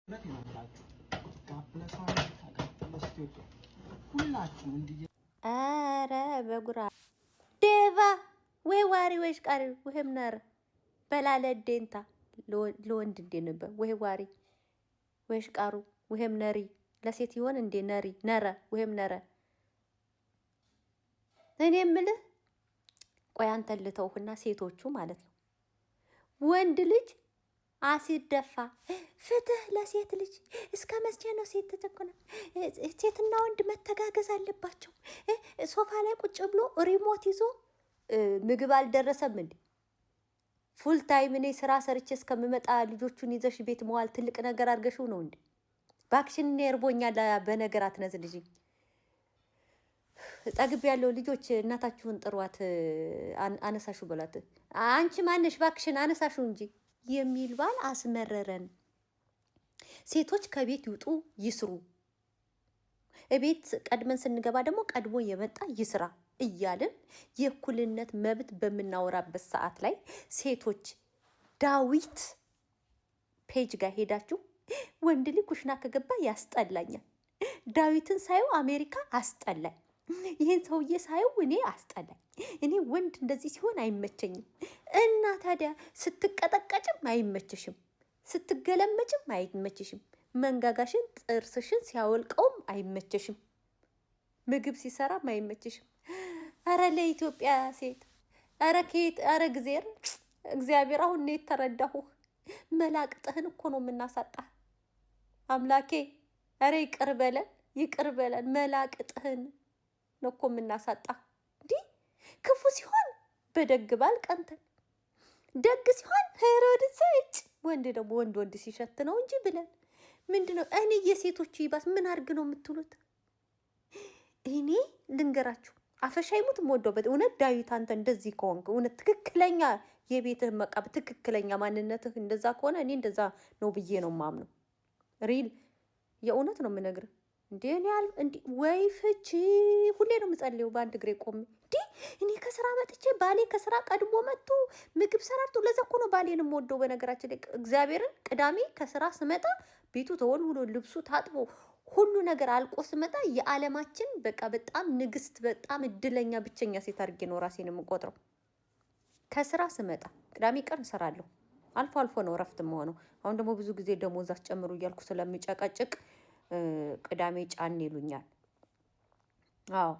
ነት ይኖራችሁ ጋብለስ አሜሪካ ጋብለስ ኢትዮጵያ ሁላችሁም እንዲየ አረ በጉራ ዴቫ ወይ ዋሪ ወይሽ ቃሪ ወህም ነር በላለ ዴንታ ለወንድ እንዴ ነበር ወይ ዋሪ ወይሽ ቃሩ ወህም ነሪ ለሴት ይሆን እንዴ ነሪ ነረ ወህም ነረ እኔ የምልህ ቆይ አንተ ልተውህና ሴቶቹ ማለት ነው ወንድ ልጅ አሲደፋ ፍትህ ለሴት ልጅ እስከ መስቼ ነው ሴት ተጨቆና ሴትና ወንድ መተጋገዝ አለባቸው ሶፋ ላይ ቁጭ ብሎ ሪሞት ይዞ ምግብ አልደረሰም እንዴ ፉል ታይም እኔ ስራ ሰርቼ እስከምመጣ ልጆቹን ይዘሽ ቤት መዋል ትልቅ ነገር አድርገሽው ነው እንዴ ባክሽን ነርቦኛል በነገር አትነዝልኝ ጠግብ ያለው ልጆች እናታችሁን ጥሯት አነሳሹ በላት አንቺ ማነሽ ባክሽን አነሳሹ እንጂ የሚል ባል አስመረረን ሴቶች ከቤት ይውጡ ይስሩ እቤት ቀድመን ስንገባ ደግሞ ቀድሞ የመጣ ይስራ እያልን የእኩልነት መብት በምናወራበት ሰዓት ላይ ሴቶች ዳዊት ፔጅ ጋር ሄዳችሁ ወንድ ልጅ ኩሽና ከገባ ያስጠላኛል ዳዊትን ሳየው አሜሪካ አስጠላኝ ይሄን ሰውዬ ሳየው እኔ አስጠላኝ እኔ ወንድ እንደዚህ ሲሆን አይመቸኝም እና ታዲያ ስትቀጠቀጭም አይመችሽም ስትገለመጭም አይመችሽም መንጋጋሽን ጥርስሽን ሲያወልቀውም አይመችሽም ምግብ ሲሰራም አይመችሽም አረ ለኢትዮጵያ ሴት አረ ከየት አረ እግዚአብሔር አሁን ነው የተረዳሁ መላቅጥህን እኮ ነው የምናሳጣ አምላኬ አረ ይቅር በለን መላቅጥህን ነው እኮ የምናሳጣ እንዴ ክፉ ሲሆን በደግ ባል ቀንተን ደግ ሲሆን ሄሮድስ እጭ ወንድ ደግሞ ወንድ ሲሸት ነው እንጂ ብለን ምንድነው እኔ የሴቶቹ ይባስ ምን አርግ ነው የምትሉት እኔ ልንገራችሁ አፈሻይሙት ሞዶበት እውነት ዳዊት አንተ እንደዚህ ከሆንክ እውነት ትክክለኛ የቤትህ መቃብ ትክክለኛ ማንነትህ እንደዛ ከሆነ እኔ እንደዛ ነው ብዬ ነው ማምነው ሪል የእውነት ነው የምነግርህ እንዴ ወይ ፍቺ ሁሌ ነው የምጸልየው በአንድ እግሬ ቆሜ እንዴ እኔ ከስራ መጥቼ ባሌ ከስራ ቀድሞ መጥቶ ምግብ ሰራርቶ ለዛ እኮ ነው ባሌንም ወደው በነገራችን ላይ እግዚአብሔርን ቅዳሜ ከስራ ስመጣ ቤቱ ተወልውሎ ልብሱ ታጥቦ ሁሉ ነገር አልቆ ስመጣ የዓለማችን በቃ በጣም ንግስት በጣም እድለኛ ብቸኛ ሴት አድርጌ ነው ራሴን የምቆጥረው ከስራ ስመጣ ቅዳሜ ቀን እሰራለሁ አልፎ ነው እረፍት የምሆነው አሁን ደግሞ ብዙ ጊዜ ደሞዝ አስጨምሩ እያልኩ ስለሚጨቀጭቅ ቅዳሜ ጫን ይሉኛል አዎ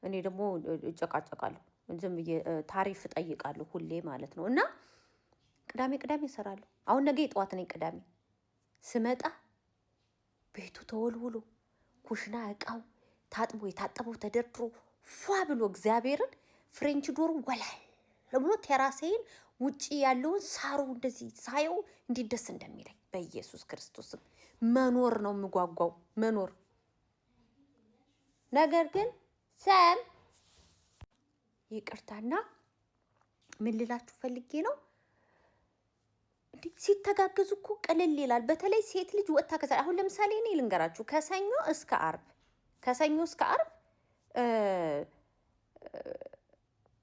እኔ ደግሞ እጨቃጨቃለሁ ዝም ብዬ ታሪፍ እጠይቃለሁ ሁሌ ማለት ነው እና ቅዳሜ እሰራለሁ አሁን ነገ ጠዋት ነኝ ቅዳሜ ስመጣ ቤቱ ተወልውሎ ኩሽና እቃው ታጥቦ የታጠበው ተደርድሮ ፏ ብሎ እግዚአብሔርን ፍሬንች ዶር ወላል ለብሎ ቴራሴን ውጪ ያለውን ሳሩ እንደዚህ ሳየው እንዴት ደስ እንደሚለኝ በኢየሱስ ክርስቶስ መኖር ነው የምጓጓው መኖር ነገር ግን ሰም ይቅርታና ምን ልላችሁ ፈልጌ ነው ሲተጋገዙ እኮ ቀለል ይላል በተለይ ሴት ልጅ ወጣ ከዛ አሁን ለምሳሌ እኔ ልንገራችሁ ከሰኞ እስከ አርብ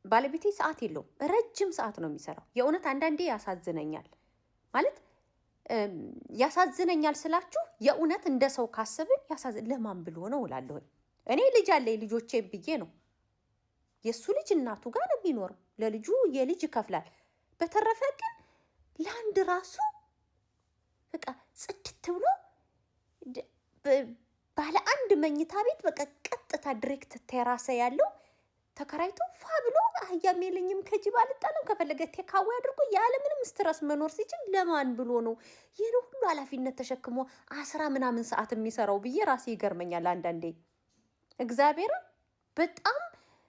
ባለቤቴ ሰዓት የለውም ረጅም ሰዓት ነው የሚሰራው የእውነት አንዳንዴ ያሳዝነኛል ማለት ያሳዝነኛል ስላችሁ የእውነት እንደ ሰው ካሰብን ለማን ብሎ ነው እላለሁ እኔ ልጅ አለኝ ልጆቼን ብዬ ነው የሱ ልጅ እናቱ ጋር ነው የሚኖረው ለልጁ የልጅ ይከፍላል በተረፈ ግን ለአንድ ራሱ በቃ ጽድት ብሎ ባለ አንድ መኝታ ቤት በቃ ቀጥታ ዳይሬክት ቴራስ ያለው ተከራይቶ ፋ ብሎ አህያም የለኝም ከጅብ አልጣለም ከፈለገ ቴካዊ አድርጎ ያለ ምንም ስትረስ መኖር ሲችል ለማን ብሎ ነው ይሄን ሁሉ ኃላፊነት ተሸክሞ 10 ምናምን ሰዓት የሚሰራው ብዬ ራሴ ይገርመኛል አንዳንዴ እግዚአብሔር በጣም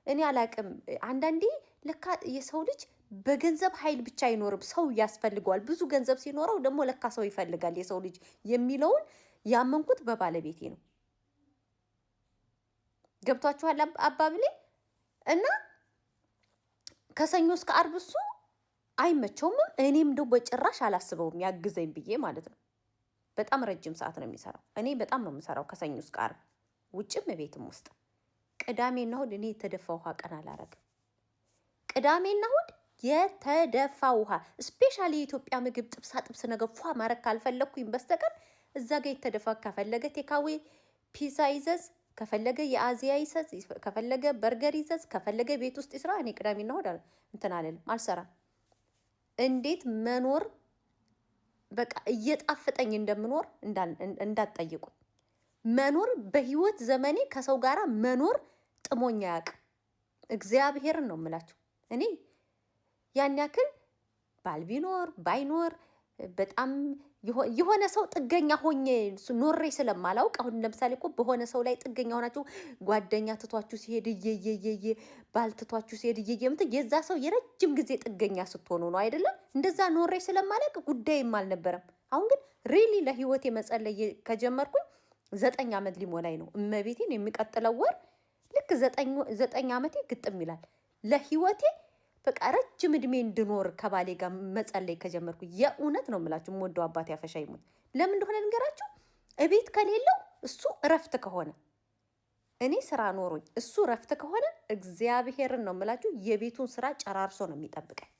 እኔ አላቅም አንዳንዴ ለካ የሰው ልጅ በገንዘብ ኃይል ብቻ አይኖርም ሰው ያስፈልገዋል ብዙ ገንዘብ ሲኖረው ደግሞ ለካ ሰው ይፈልጋል የሰው ልጅ የሚለውን ያመንኩት በባለቤቴ ነው ገብቷችኋል አባብሌ እና ከሰኞ እስከ አርብ እሱ አይመቸውም እኔም ደው በጭራሽ አላስበውም ያግዘኝ ብዬ ማለት ነው በጣም ረጅም ሰዓት ነው የሚሰራው እኔ በጣም ነው የምሰራው ከሰኞ እስከ አርብ ውጭም ቤትም ውስጥ ቅዳሜና እሁድ እኔ የተደፋ ውሃ ቀን አላረግም ቅዳሜና እሁድ የተደፋ ውሃ ስፔሻሊ የኢትዮጵያ ምግብ ጥብሳ ጥብስ ነገር ፏ ማረግ ካልፈለኩኝ በስተቀር እዛ ጋር የተደፋ ከፈለገ ቴካዌ ፒዛ ይዘዝ፣ ከፈለገ የአዚያ ይዘዝ፣ ከፈለገ በርገር ይዘዝ፣ ከፈለገ ቤት ውስጥ ይስራ። እኔ ቅዳሜና እሑድ እንትን አልልም፣ አልሰራም። እንዴት መኖር በቃ እየጣፈጠኝ እንደምኖር እንዳትጠይቁኝ። መኖር በህይወት ዘመኔ ከሰው ጋራ መኖር ጥሞኛ አያውቅም። እግዚአብሔርን ነው የምላችሁ። እኔ ያን ያክል ባል ቢኖር ባይኖር በጣም የሆነ ሰው ጥገኛ ሆኜ ኖሬ ስለማላውቅ፣ አሁን ለምሳሌ እኮ በሆነ ሰው ላይ ጥገኛ ሆናችሁ ጓደኛ ትቷችሁ ሲሄድ እየየየየ ባል ትቷችሁ ሲሄድ እየየ የዛ ሰው የረጅም ጊዜ ጥገኛ ስትሆኑ ነው አይደለም? እንደዛ ኖሬ ስለማላውቅ ጉዳይም አልነበረም። አሁን ግን ሪሊ ለህይወቴ መጸለይ ከጀመርኩኝ 9 ዓመት ሊሞላኝ ነው። እመቤቴን የሚቀጥለው ወር ልክ 9 ዓመቴ ግጥም ይላል። ለህይወቴ በቃ ረጅም እድሜ እንድኖር ከባሌ ጋር መጸለይ ከጀመርኩ የእውነት ነው የምላችሁ። የምወደው አባቴ አፈሻ ይሙት። ለምን እንደሆነ ልንገራችሁ። እቤት ከሌለው እሱ እረፍት ከሆነ እኔ ስራ ኖሮኝ እሱ እረፍት ከሆነ እግዚአብሔርን ነው የምላችሁ የቤቱን ስራ ጨራርሶ ነው የሚጠብቀኝ።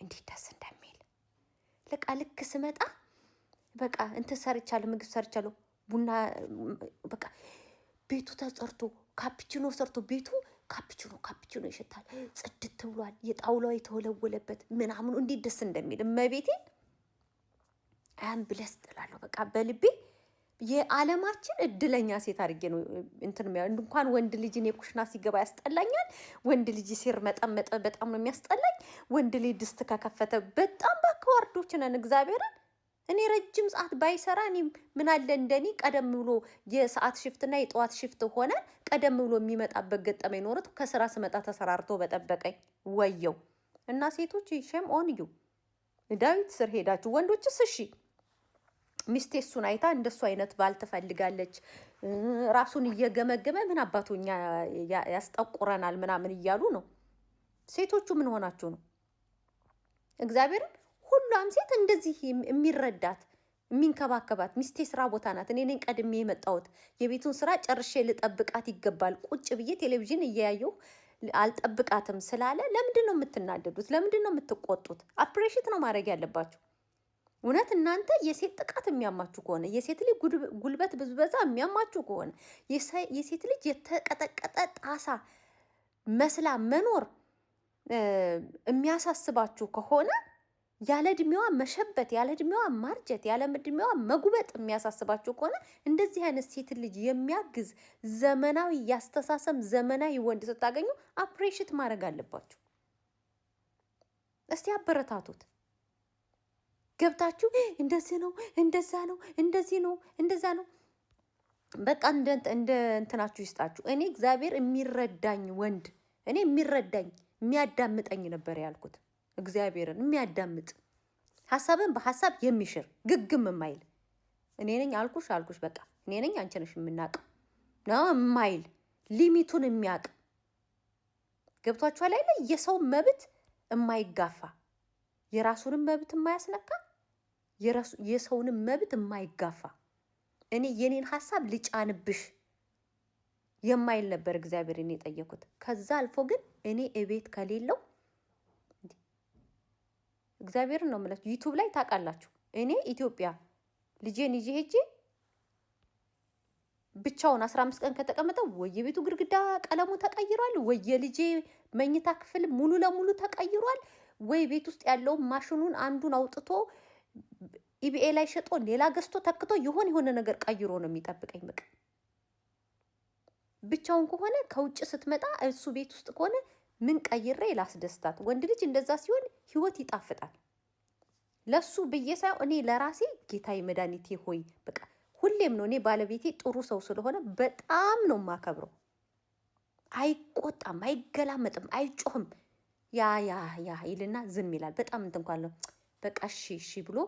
እንዴት ደስ እንደሚል በቃ ልክ ስመጣ በቃ እንትን ሰርቻለሁ፣ ምግብ ሰርቻለሁ፣ ቡና በቃ ቤቱ ተጸርቶ ካፕቺኖ ሰርቶ ቤቱ ካፕቺኖ ይሸታል። ጽድት ብሏል። የጣውላው የተወለወለበት ምናምኑ እንዴት ደስ እንደሚል እመቤቴን አም ብለስ ጥላለሁ። በቃ በልቤ የዓለማችን እድለኛ ሴት አድርጌ ነው እንትን እንኳን ወንድ ልጅ እኔ ኩሽና ሲገባ ያስጠላኛል። ወንድ ልጅ ሲር መጠመጠ በጣም ነው የሚያስጠላኝ። ወንድ ልጅ ድስት ከከፈተ በጣም ባከዋርዶች ነን እግዚአብሔርን። እኔ ረጅም ሰዓት ባይሰራ እኔ ምን አለ እንደኔ ቀደም ብሎ የሰዓት ሽፍትና የጠዋት ሽፍት ሆነ ቀደም ብሎ የሚመጣበት ገጠመኝ ኖሮት ከስራ ስመጣ ተሰራርቶ በጠበቀኝ ወየው። እና ሴቶች ሼም ኦን ዩ። ዳዊት ስር ሄዳችሁ ወንዶችስ እሺ ሚስቴ እሱን አይታ እንደሱ አይነት ባል ትፈልጋለች፣ ራሱን እየገመገመ ምን አባቶኛ ያስጠቁረናል ምናምን እያሉ ነው። ሴቶቹ ምን ሆናችሁ ነው? እግዚአብሔርን ሁሏም ሴት እንደዚህ የሚረዳት የሚንከባከባት ሚስቴ ስራ ቦታ ናት፣ እኔ ነኝ ቀድሜ የመጣሁት፣ የቤቱን ስራ ጨርሼ ልጠብቃት ይገባል። ቁጭ ብዬ ቴሌቪዥን እያየሁ አልጠብቃትም ስላለ ለምንድን ነው የምትናደዱት? ለምንድን ነው የምትቆጡት? አፕሬሽት ነው ማድረግ ያለባችሁ። እውነት እናንተ የሴት ጥቃት የሚያማችሁ ከሆነ የሴት ልጅ ጉልበት ብዝበዛ የሚያማችሁ ከሆነ የሴት ልጅ የተቀጠቀጠ ጣሳ መስላ መኖር የሚያሳስባችሁ ከሆነ ያለ እድሜዋ መሸበት፣ ያለ እድሜዋ ማርጀት፣ ያለ እድሜዋ መጉበጥ የሚያሳስባችሁ ከሆነ እንደዚህ አይነት ሴት ልጅ የሚያግዝ ዘመናዊ ያስተሳሰብ ዘመናዊ ወንድ ስታገኙ አፕሬሽት ማድረግ አለባችሁ። እስቲ አበረታቱት። ገብታችሁ እንደዚህ ነው እንደዛ ነው እንደዚህ ነው እንደዛ ነው በቃ እንደ እንትናችሁ ይስጣችሁ። እኔ እግዚአብሔር የሚረዳኝ ወንድ እኔ የሚረዳኝ የሚያዳምጠኝ ነበር ያልኩት። እግዚአብሔርን የሚያዳምጥ ሀሳብን በሀሳብ የሚሽር ግግም የማይል እኔ ነኝ አልኩሽ በቃ እኔ ነኝ አንቺ ነሽ የምናውቅ ነው የማይል ሊሚቱን የሚያውቅ ገብቷችኋል አይደል? የሰው መብት የማይጋፋ የራሱንም መብት የማያስነካ የሰውንም መብት የማይጋፋ እኔ የኔን ሀሳብ ልጫንብሽ የማይል ነበር እግዚአብሔርን የጠየኩት። ከዛ አልፎ ግን እኔ እቤት ከሌለው እግዚአብሔርን ነው የምላችሁ። ዩቲዩብ ላይ ታውቃላችሁ፣ እኔ ኢትዮጵያ ልጄን ይዤ ሄጄ ብቻውን 15 ቀን ከተቀመጠ ወይ የቤቱ ግድግዳ ቀለሙ ተቀይሯል፣ ወይ የልጄ መኝታ ክፍል ሙሉ ለሙሉ ተቀይሯል፣ ወይ ቤት ውስጥ ያለውን ማሽኑን አንዱን አውጥቶ ኢቢኤ ላይ ሸጦ ሌላ ገዝቶ ተክቶ የሆነ ነገር ቀይሮ ነው የሚጠብቀኝ። በቃ ብቻውን ከሆነ ከውጭ ስትመጣ እሱ ቤት ውስጥ ከሆነ ምን ቀይሬ ላስደስታት? ወንድ ልጅ እንደዛ ሲሆን ህይወት ይጣፍጣል። ለሱ ብዬ ሳይሆን እኔ ለራሴ ጌታዬ መድኃኒቴ ሆይ በቃ ሁሌም ነው እኔ ባለቤቴ ጥሩ ሰው ስለሆነ በጣም ነው የማከብረው። አይቆጣም፣ አይገላመጥም፣ አይጮህም። ያ ይልና ዝም ይላል። በጣም እንትን እንኳን ነው በቃ እሺ ብሎ